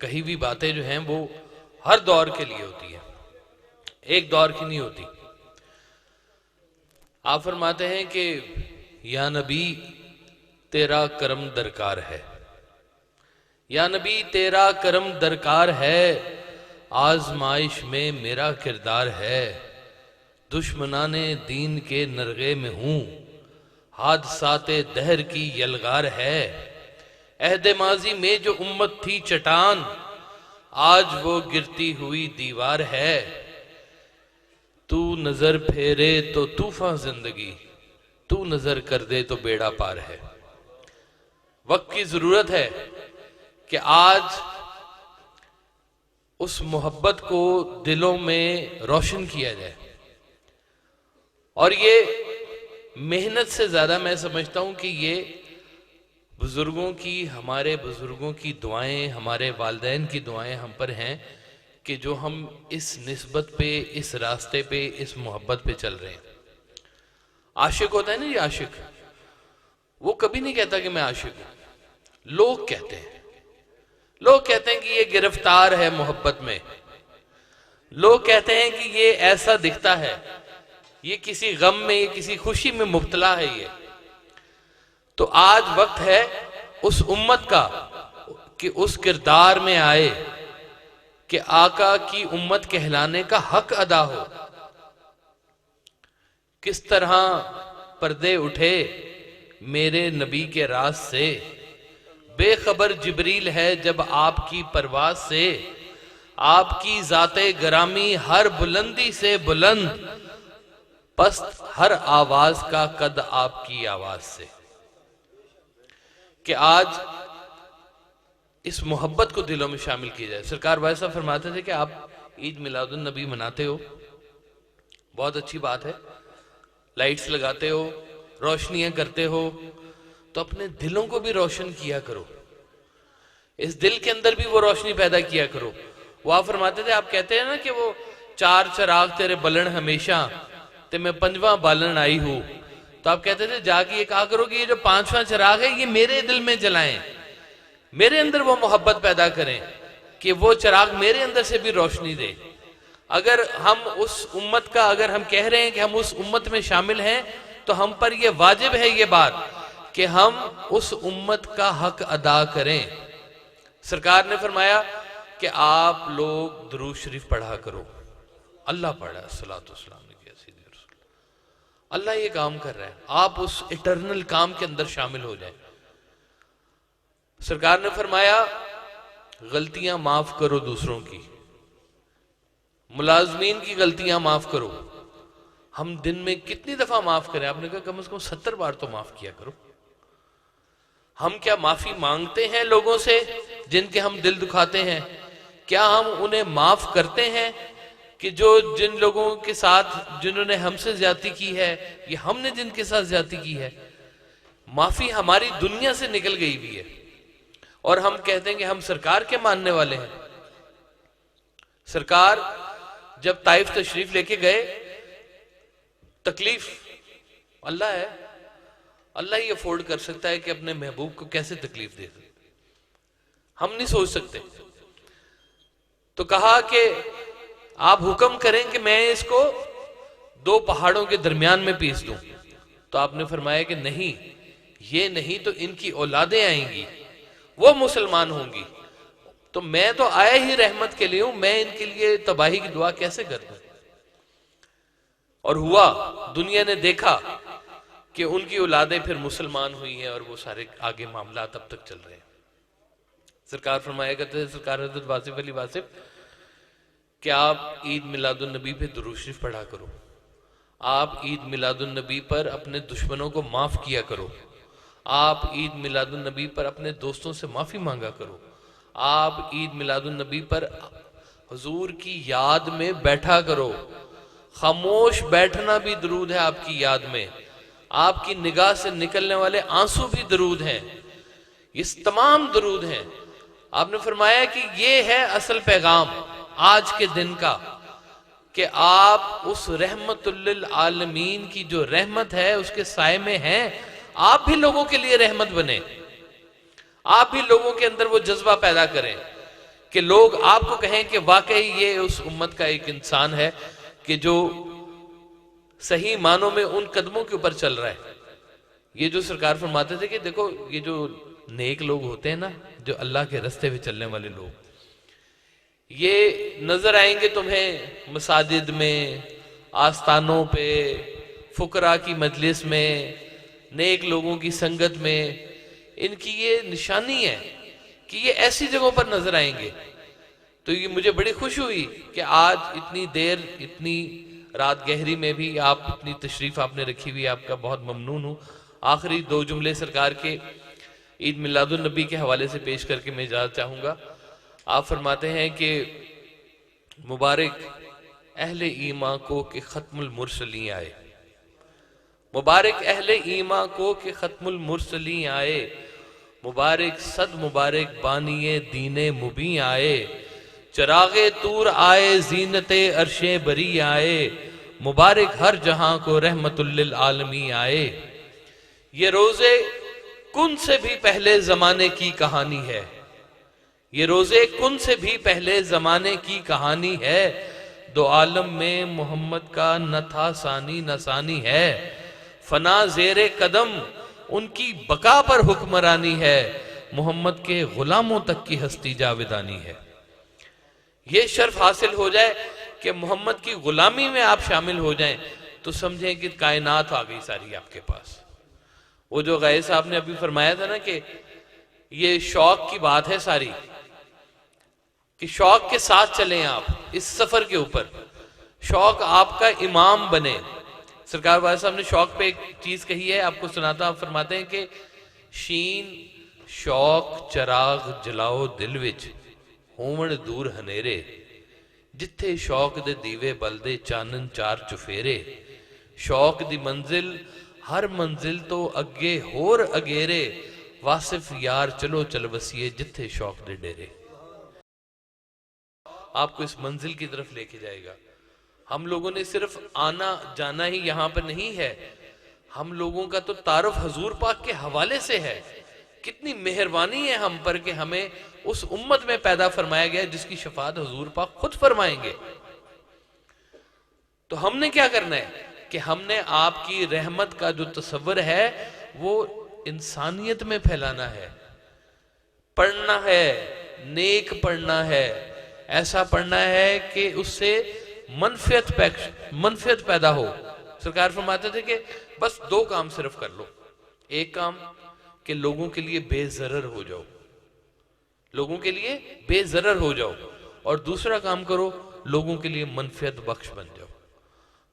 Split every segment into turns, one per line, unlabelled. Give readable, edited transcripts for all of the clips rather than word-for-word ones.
کہی ہوئی باتیں جو ہیں وہ ہر دور کے لیے ہوتی ہیں، ایک دور کی نہیں ہوتی۔ آپ فرماتے ہیں کہ یا نبی تیرا کرم درکار ہے، یا نبی تیرا کرم درکار ہے، آزمائش میں میرا کردار ہے، دشمنان دین کے نرغے میں ہوں، حادثات دہر کی یلغار ہے، عہد ماضی میں جو امت تھی چٹان، آج وہ گرتی ہوئی دیوار ہے، تو نظر پھیرے تو طوفان زندگی، تو نظر کر دے تو بیڑا پار ہے۔ وقت کی ضرورت ہے کہ آج اس محبت کو دلوں میں روشن کیا جائے، اور یہ محنت سے زیادہ میں سمجھتا ہوں کہ یہ بزرگوں کی، ہمارے بزرگوں کی دعائیں، ہمارے والدین کی دعائیں ہم پر ہیں کہ جو ہم اس نسبت پہ، اس راستے پہ، اس محبت پہ چل رہے ہیں۔ عاشق ہوتا ہے نا، یہ عاشق وہ کبھی نہیں کہتا کہ میں عاشق ہوں، لوگ کہتے ہیں، لوگ کہتے ہیں کہ یہ گرفتار ہے محبت میں، لوگ کہتے ہیں کہ یہ ایسا دکھتا ہے، یہ کسی غم میں، یہ کسی خوشی میں مبتلا ہے۔ یہ تو آج وقت ہے اس امت کا کہ اس کردار میں آئے کہ آقا کی امت کہلانے کا حق ادا ہو۔ کس طرح پردے اٹھے میرے نبی کے راز سے، بے خبر جبریل ہے جب آپ کی پرواز سے، آپ کی ذات گرامی ہر بلندی سے بلند، پست ہر آواز کا قد آپ کی آواز سے۔ کہ آج اس محبت کو دلوں میں شامل کی جائے۔ سرکار ویسا فرماتے تھے کہ آپ عید میلاد النبی مناتے ہو، بہت اچھی بات ہے، لائٹس لگاتے ہو، روشنیاں کرتے ہو، تو اپنے دلوں کو بھی روشن کیا کرو، اس دل کے اندر بھی وہ روشنی پیدا کیا کرو۔ وہ آپ فرماتے تھے، آپ کہتے ہیں نا کہ وہ چار چراغ تیرے بلن ہمیشہ تے میں پنجواں بالن آئی ہوں، تو آپ کہتے تھے جا کے یہ کہا کرو کہ یہ جو پانچواں چراغ ہے یہ میرے دل میں جلائیں، میرے اندر وہ محبت پیدا کریں کہ وہ چراغ میرے اندر سے بھی روشنی دے۔ اگر ہم اس امت کا، اگر ہم کہہ رہے ہیں کہ ہم اس امت میں شامل ہیں، تو ہم پر یہ واجب ہے یہ بات کہ ہم اس امت کا حق ادا کریں۔ سرکار نے فرمایا کہ آپ لوگ درود شریف پڑھا کرو، اللہ پڑھا صلاۃ والسلام علیہ سیدنا رسول اللہ، اللہ یہ کام کر رہا ہے، آپ اس اٹرنل کام کے اندر شامل ہو جائیں۔ سرکار نے فرمایا غلطیاں معاف کرو دوسروں کی، ملازمین کی غلطیاں معاف کرو۔ ہم دن میں کتنی دفعہ معاف کریں؟ آپ نے کہا کم از کم 70 بار تو معاف کیا کرو۔ ہم کیا معافی مانگتے ہیں لوگوں سے جن کے ہم دل دکھاتے ہیں؟ کیا ہم انہیں معاف کرتے ہیں کہ جن لوگوں کے ساتھ جنہوں نے ہم سے زیادتی کی ہے، یا ہم نے جن کے ساتھ زیادتی کی ہے؟ معافی ہماری دنیا سے نکل گئی بھی ہے، اور ہم کہتے ہیں کہ ہم سرکار کے ماننے والے ہیں۔ سرکار جب طائف تشریف لے کے گئے، تکلیف اللہ ہے، اللہ ہی افورڈ کر سکتا ہے کہ اپنے محبوب کو کیسے تکلیف دے دے، ہم نہیں سوچ سکتے۔ تو کہا کہ آپ حکم کریں کہ میں اس کو 2 پہاڑوں کے درمیان میں پیس دوں، تو آپ نے فرمایا کہ نہیں، یہ نہیں تو ان کی اولادیں آئیں گی، وہ مسلمان ہوں گی، تو میں تو آیا ہی رحمت کے لیے ہوں، میں ان کے لیے تباہی کی دعا کیسے کر دوں؟ اور ہوا، دنیا نے دیکھا کہ ان کی اولادیں پھر مسلمان ہوئی ہیں، اور وہ سارے آگے معاملات اب تک چل رہے ہیں۔ سرکار فرمایا کرتے تھے، سرکار حضرت واصف علی واصف، کہ آپ عید میلاد النبی پہ درود شریف پڑھا کرو، آپ عید میلاد النبی پر اپنے دشمنوں کو معاف کیا کرو، آپ عید میلاد النبی پر اپنے دوستوں سے معافی مانگا کرو، آپ عید میلاد النبی پر حضور کی یاد میں بیٹھا کرو۔ خاموش بیٹھنا بھی درود ہے آپ کی یاد میں، آپ کی نگاہ سے نکلنے والے آنسو بھی درود ہیں، یہ تمام درود ہیں۔ آپ نے فرمایا کہ یہ ہے اصل پیغام آج کے دن کا، کہ آپ اس رحمت للعالمین کی جو رحمت ہے اس کے سائے میں ہیں، آپ بھی لوگوں کے لیے رحمت بنیں، آپ بھی لوگوں کے اندر وہ جذبہ پیدا کریں کہ لوگ آپ کو کہیں کہ واقعی یہ اس امت کا ایک انسان ہے کہ جو صحیح معنوں میں ان قدموں کے اوپر چل رہا ہے. یہ جو سرکار فرماتے تھے کہ دیکھو یہ جو نیک لوگ ہوتے ہیں نا، جو اللہ کے رستے پہ چلنے والے لوگ، یہ نظر آئیں گے تمہیں مساجد میں، آستانوں پہ، فقراء کی مجلس میں، نیک لوگوں کی سنگت میں. ان کی یہ نشانی ہے کہ یہ ایسی جگہوں پر نظر آئیں گے. تو یہ مجھے بڑی خوش ہوئی کہ آج اتنی دیر، اتنی رات گہری میں بھی آپ اپنی تشریف آپ نے رکھی ہوئی، آپ کا بہت ممنون ہوں. آخری 2 جملے سرکار کے عید میلاد النبی کے حوالے سے پیش کر کے میں اجازت چاہوں گا. آپ فرماتے ہیں کہ مبارک اہل ایمان کو کہ ختم المرسلین آئے، مبارک اہل ایمان کو کہ ختم المرسلین آئے، مبارک صد مبارک بانی دین مبین آئے، چراغ طور آئے زینت عرش بری آئے، مبارک ہر جہاں کو رحمت للعالمین آئے. یہ روزے کن سے بھی پہلے زمانے کی کہانی ہے، یہ روزے کن سے بھی پہلے زمانے کی کہانی ہے، دو عالم میں محمد کا نہ تھا ثانی نہ ثانی ہے، فنا زیر قدم ان کی بقا پر حکمرانی ہے، محمد کے غلاموں تک کی ہستی جاودانی ہے. یہ شرف حاصل ہو جائے کہ محمد کی غلامی میں آپ شامل ہو جائیں تو سمجھیں کہ کائنات آ گئی ساری آپ کے پاس. وہ جو غیر صاحب نے ابھی فرمایا تھا نا کہ یہ شوق کی بات ہے ساری، کہ شوق کے ساتھ چلیں آپ اس سفر کے اوپر، شوق آپ کا امام بنے. سرکار والا صاحب نے شوق پہ ایک چیز کہی ہے، آپ کو سناتا ہوں. آپ فرماتے ہیں کہ شین شوق چراغ جلاؤ دل وچ ہومن دور ہنیرے، جتھے شوق دے دیوے بلدے چانن چار چفیرے، شوق دی منزل ہر منزل تو اگے ہور اگیرے، واصف یار چلو چل وسیے جتھے شوق دے ڈیرے. آپ کو اس منزل کی طرف لے کے جائے گا. ہم لوگوں نے صرف آنا جانا ہی یہاں پر نہیں ہے، ہم لوگوں کا تو تعارف حضور پاک کے حوالے سے ہے. کتنی مہربانی ہے ہم پر کہ ہمیں اس امت میں پیدا فرمایا گیا جس کی شفاعت حضور پاک خود فرمائیں گے. تو ہم نے کیا کرنا ہے کہ ہم نے آپ کی رحمت کا جو تصور ہے وہ انسانیت میں پھیلانا ہے، پڑھنا ہے، نیک پڑھنا ہے، ایسا پڑھنا ہے کہ اس سے منفعت پیدا ہو. سرکار فرماتے تھے کہ بس 2 کام صرف کر لو. ایک کام کہ لوگوں کے لیے بے ضرر ہو جاؤ، لوگوں کے لیے بے ضرر ہو جاؤ، اور دوسرا کام کرو لوگوں کے لیے منفعت بخش بن جاؤ.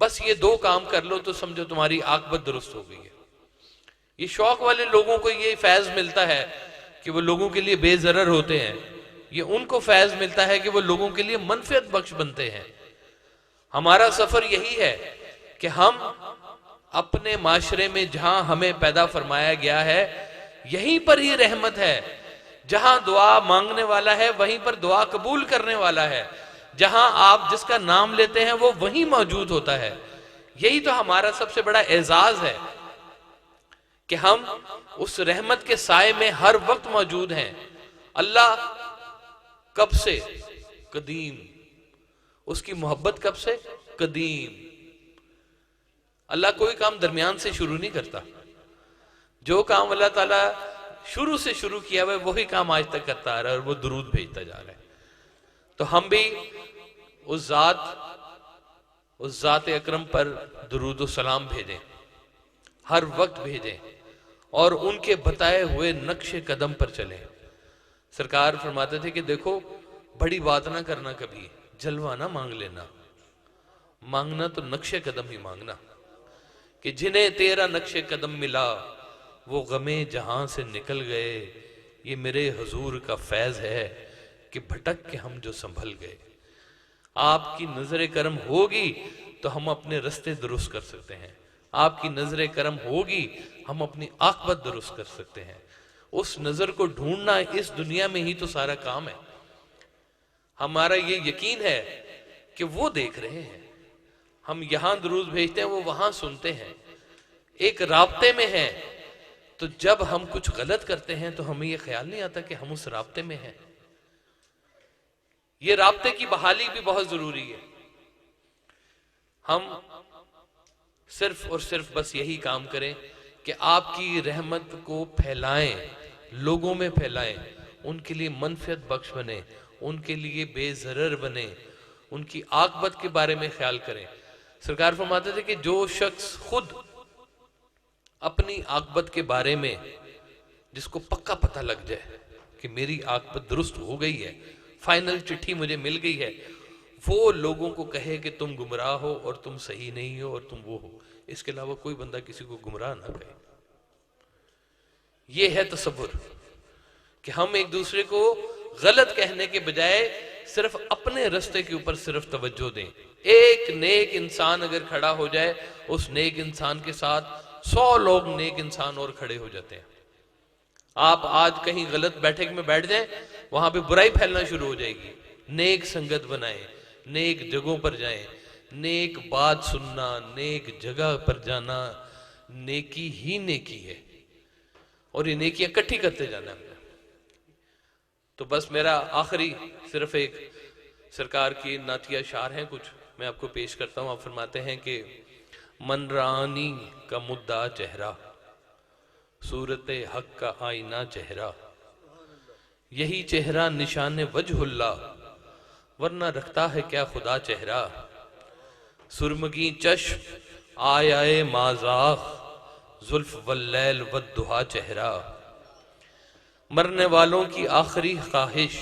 بس یہ 2 کام کر لو تو سمجھو تمہاری عاقبت درست ہو گئی ہے. یہ شوق والے لوگوں کو یہ فیض ملتا ہے کہ وہ لوگوں کے لیے بے ضرر ہوتے ہیں، یہ ان کو فیض ملتا ہے کہ وہ لوگوں کے لیے منفعت بخش بنتے ہیں. ہمارا سفر یہی ہے کہ ہم اپنے معاشرے میں جہاں ہمیں پیدا فرمایا گیا ہے یہیں پر ہی رحمت ہے. جہاں دعا مانگنے والا ہے وہیں پر دعا قبول کرنے والا ہے. جہاں آپ جس کا نام لیتے ہیں وہ وہیں موجود ہوتا ہے. یہی تو ہمارا سب سے بڑا اعزاز ہے کہ ہم اس رحمت کے سائے میں ہر وقت موجود ہیں. اللہ کب سے؟ قدیم. اس کی محبت کب سے؟ قدیم. اللہ کوئی کام درمیان سے شروع نہیں کرتا. جو کام اللہ تعالیٰ شروع سے شروع کیا ہوا ہے وہی کام آج تک کرتا آ رہا ہے، اور وہ درود بھیجتا جا رہا ہے. تو ہم بھی اس ذات اکرم پر درود و سلام بھیجیں، ہر وقت بھیجیں، اور ان کے بتائے ہوئے نقش قدم پر چلیں. سرکار فرماتے تھے کہ دیکھو بڑی بات نہ کرنا، کبھی جلوہ نہ مانگ لینا، مانگنا تو نقش قدم ہی مانگنا. کہ جنہیں تیرا نقش قدم ملا وہ غمیں جہاں سے نکل گئے، یہ میرے حضور کا فیض ہے کہ بھٹک کے ہم جو سنبھل گئے. آپ کی نظر کرم ہوگی تو ہم اپنے رستے درست کر سکتے ہیں. آپ کی نظر کرم ہوگی ہم اپنی عاقبت درست کر سکتے ہیں. اس نظر کو ڈھونڈنا اس دنیا میں ہی تو سارا کام ہے. ہمارا یہ یقین ہے کہ وہ دیکھ رہے ہیں. ہم یہاں درود بھیجتے ہیں، وہ وہاں سنتے ہیں، ایک رابطے میں ہیں. تو جب ہم کچھ غلط کرتے ہیں تو ہمیں یہ خیال نہیں آتا کہ ہم اس رابطے میں ہیں. یہ رابطے کی بحالی بھی بہت ضروری ہے. ہم صرف اور صرف بس یہی کام کریں کہ آپ کی رحمت کو پھیلائیں، لوگوں میں پھیلائیں، ان کے لیے منفعت بخش بنیں، ان کے لیے بے ضرر بنیں، ان کی عاقبت کے بارے میں خیال کریں. سرکار فرماتے تھے کہ جو شخص خود اپنی عاقبت کے بارے میں، جس کو پکا پتہ لگ جائے کہ میری عاقبت درست ہو گئی ہے، فائنل چٹھی مجھے مل گئی ہے، وہ لوگوں کو کہے کہ تم گمراہ ہو اور تم صحیح نہیں ہو اور تم وہ ہو. اس کے علاوہ کوئی بندہ کسی کو گمراہ نہ کہے. یہ ہے تصور کہ ہم ایک دوسرے کو غلط کہنے کے بجائے صرف اپنے رستے کے اوپر صرف توجہ دیں. ایک نیک انسان اگر کھڑا ہو جائے، اس نیک انسان کے ساتھ 100 لوگ نیک انسان اور کھڑے ہو جاتے ہیں. آپ آج کہیں غلط بیٹھک میں بیٹھ جائیں، وہاں پہ برائی پھیلنا شروع ہو جائے گی. نیک سنگت بنائیں، نیک جگہوں پر جائیں، نیک بات سننا، نیک جگہ پر جانا نیکی ہی نیکی ہے، اور یہ نیکیاں اکٹھی کرتے جانا ہے. تو بس میرا آخری صرف ایک سرکار کی نعتیہ اشعار ہیں، کچھ میں آپ کو پیش کرتا ہوں. آپ فرماتے ہیں کہ من رانی کا مدعا چہرہ، صورت حق کا آئینہ چہرہ، یہی چہرہ نشان وجہ اللہ، ورنہ رکھتا ہے کیا خدا چہرہ. سرمگی چشم آیائے مازاغ، زلف واللیل والدہا چہرہ. مرنے والوں کی آخری خواہش،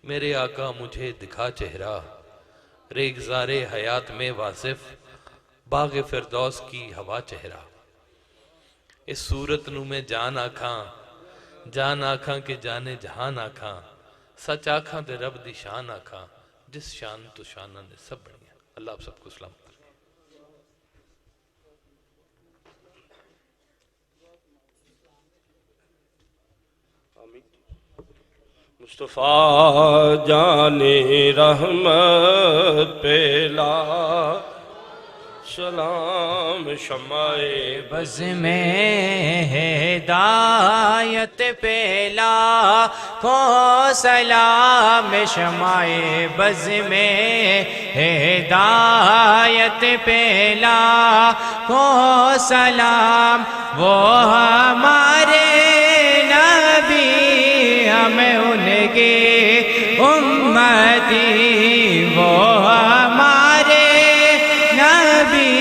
میرے آقا مجھے دکھا چہرہ. ریگزار حیات میں واصف، باغ فردوس کی ہوا چہرہ. اس صورت نو میں جان آکھاں کہ جانے جہان آکھاں. سچ آکھاں تے رب دی شان آکھاں، جس شان تو شانہ نے سب بڑھیا. اللہ آپ سب کو سلامت کرے.
مصطفیٰ جان رحمت پہلا سلام شمع
بز میں ہدایت پہلا کو سلام شمع بز میں ہدایت پہلا کو سلام. وہ ہمارے نبی ہمیں ان کے امتی، وہ ہمارے نبی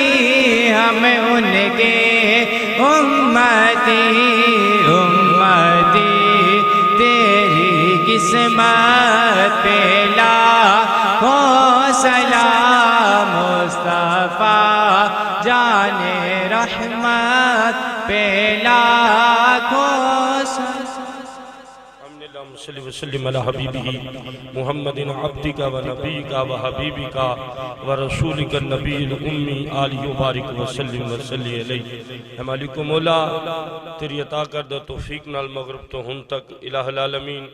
ہمیں ان کے امتی. امتی تیری قسمت پہلا کو سلام. مصطفیٰ جان رحمت پہلا کو سلام.
صلی وسلم علی حبیبہ محمد عبدک و نبیک و حبیبک و رسولک النبی الامی آلہ بارک وسلم وسلی علیہ. اے مالک و مولا، تیری عطا کردہ توفیق نال مغرب تو ہن تک الہ العالمین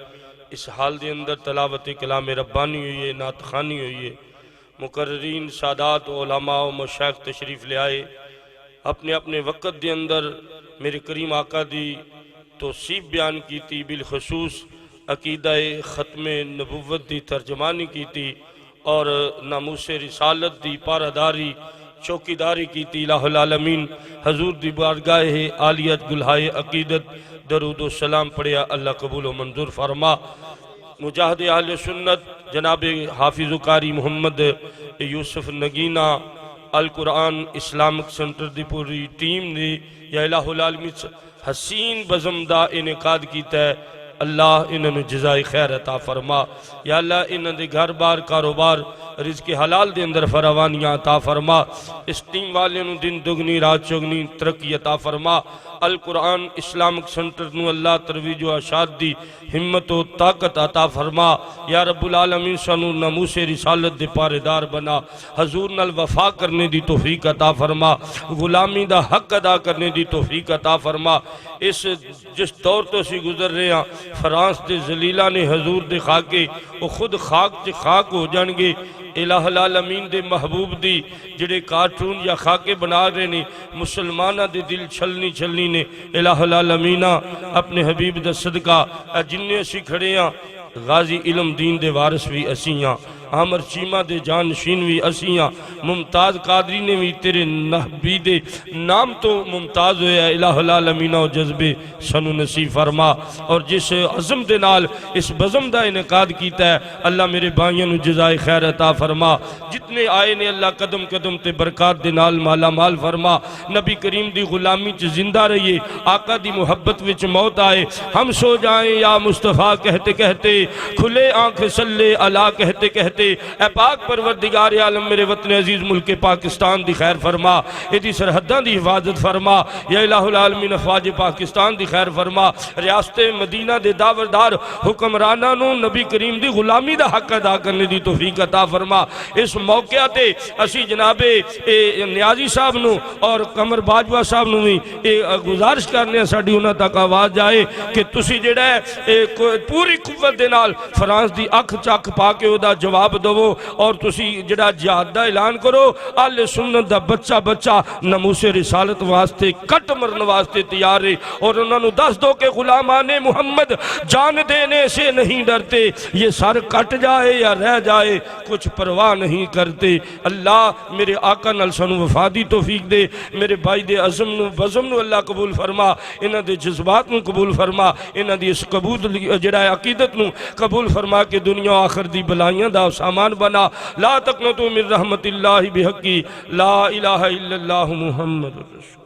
اس حال دے اندر تلاوت کلام ربانی ہوئی ہے، نعت خوانی ہوئی ہے. مقررین، سادات، علماء و مشائخ تشریف لے آئے. اپنے اپنے وقت دے اندر میرے کریم آقا دی توصیف بیان کی تھی، بالخصوص عقیدہ ختم نبوت دی ترجمانی کی تھی، اور ناموس رسالت دی پاراداری چوکیداری کی تھی. الہ العالمین حضور دی بارگاہ عالیت گلہائے عقیدت درود و سلام پڑھیا. اللہ قبول و منظور فرما. مجاہد اہل سنت جناب حافظ قاری محمد یوسف نگینہ، القرآن اسلامک سنٹر دی پوری ٹیم نے یا الہ العالمین حسین بزمدہ انعقاد کیتا ہے. اللہ انہوں نے جزائے خیر عطا فرما. یا اللہ انہوں نے گھر بار کاروبار رزق حلال دے اندر فراوانیاں عطا فرما. اس ٹیم والے نو دن دگنی رات چگنی ترقی عطا فرما. القرآن اسلامک سنٹر نو اللہ ترویج و اشاد دی ہمت و طاقت عطا فرما. یا رب العالمین سانو ناموس رسالت دے پاردار بنا. حضور نال وفا کرنے دی توفیق عطا فرما. غلامی دا حق ادا کرنے دی توفیق عطا فرما. جس دور تو اسی گزر رہے ہیں، فرانس دے زلیلہ نے حضور دے خاکے وہ خود خاک چے خاک ہو جانگے. الہ العالمین دے محبوب دی جڑے کارٹون یا خاکے بنا رہے نے، مسلمانہ دے دل چھلنی نے. الہ العالمین اپنے حبیب دا صدقہ جننے اسی کھڑے ہیں غازی علم دین دے وارث بھی اسیاں، عامر چیمہ دے جانشین بھی اسیاں، ممتاز قادری نے بھی تیرے نبی دے نام تو ممتاز ہویا، الہ العالمین و جذبے سنو نصیب فرما۔ اور جس عزم دے نال اس بزم دا انعقاد کیتا ہے اللہ میرے بھائیوں نو جزائے خیر عطا فرما، جتنے آئے نے اللہ قدم قدم تے برکات دے نال مالا مال فرما، نبی کریم دی غلامی چ زندہ رہیے، آقا دی محبت وچ موت آئے، ہم سو جائیں یا مصطفیٰ کہتے کہتے، کھلے آنکھ صلی اللہ کہتے کہتے، اے پاک پروردگار عالم میرے وطن عزیز ملک پاکستان دی خیر فرما، ایدی سرحداں دی حفاظت فرما، یا الہ العالمین افواج پاکستان دی خیر فرما، ریاست مدینہ دے داوردار حکمرانہ نو نبی کریم دی غلامی دا حق ادا کرنے دی توفیق عطا فرما۔ اس موقع تے اسی جناب نیازی صاحب نو اور قمر باجوہ صاحب نو بھی گزارش کرنے ساڑی انہاں تک آواز جائے کہ تسی جڑا ہے پوری قوت دے نال فرانس دی اکھ چاک پا کے او دا جواب دو، اور تسی جڑا جہاد دا اعلان کرو، اہل سنت دا بچہ بچہ ناموس رسالت واسطے کٹ مرن واسطے تیار ہے، اور انہوں نے دس دو کہ غلامان محمد جان دینے سے نہیں ڈرتے، یہ سر کٹ جائے یا رہ جائے کچھ پرواہ نہیں کرتے۔ اللہ میرے آقا نال سانو وفادی توفیق دے، میرے بھائی دے عزم نو بزم نو اللہ قبول فرما، انہاں دے جذبات نو قبول فرما، انہاں دی اس قبول جڑا ہے عقیدت نو قبول فرما کہ دنیا آخر دی بلائیاں دا سامان بنا۔ لا تقنطوا من رحمت اللہ بحقی لا الہ الا اللہ محمد رسول